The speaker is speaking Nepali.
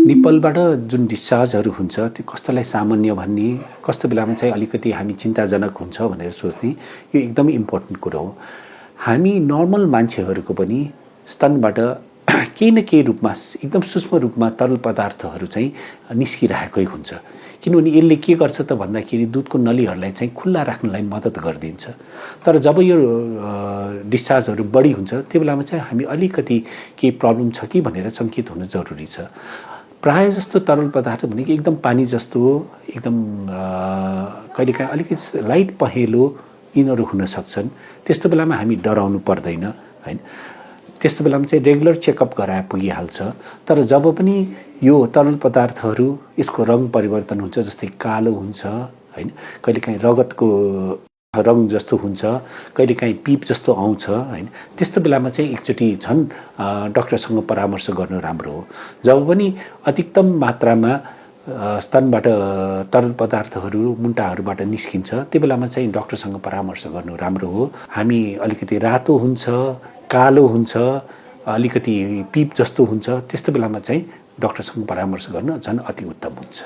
निप्पलबाट जुन डिस्चार्जहरू हुन्छ त्यो कस्तोलाई सामान्य भन्ने, कस्तो बेलामा चाहिँ अलिकति हामी चिन्ताजनक हुन्छ भनेर सोच्ने, यो एकदमै इम्पोर्टेन्ट कुरो हो। हामी नर्मल मान्छेहरूको पनि स्तनबाट केही न केही रूपमा एकदम सूक्ष्म रूपमा तरल पदार्थहरू चाहिँ निस्किरहेकै हुन्छ। किनभने यसले के गर्छ त भन्दाखेरि दुधको नलीहरूलाई चाहिँ खुल्ला राख्नलाई मद्दत गरिदिन्छ। तर जब यो डिस्चार्जहरू बढी हुन्छ त्यो बेलामा चाहिँ हामी अलिकति केही प्रब्लम छ कि भनेर सङ्केत हुनु जरुरी छ। प्रायः जस्तो तरल पदार्थ भनेको एकदम पानी जस्तो, एकदम कहिलेकाहीँ अलिकति लाइट पहेँलो यिनीहरू हुन सक्छन्। त्यस्तो बेलामा हामी डराउनु पर्दैन हैन। त्यस्तो बेलामा चाहिँ रेगुलर चेकअप गराए पुगिहाल्छ। तर जब पनि यो तरल पदार्थहरू यसको रङ परिवर्तन हुन्छ, जस्तै कालो हुन्छ हैन, कहिलेकाहीँ रगतको रङ जस्तो हुन्छ, कहिलेकाहीँ पिप जस्तो आउँछ हैन, त्यस्तो बेलामा चाहिँ एकचोटि झन् डाक्टरसँग परामर्श गर्नु राम्रो हो। जब पनि अधिकतम मात्रामा स्तनबाट तरल पदार्थहरू मुन्टाहरूबाट निस्किन्छ त्यो बेलामा चाहिँ डाक्टरसँग परामर्श गर्नु राम्रो हो। हामी अलिकति रातो हुन्छ, कालो हुन्छ, अलिकति पिप जस्तो हुन्छ, त्यस्तो बेलामा चाहिँ डाक्टरसँग परामर्श गर्न झन् अति उत्तम हुन्छ।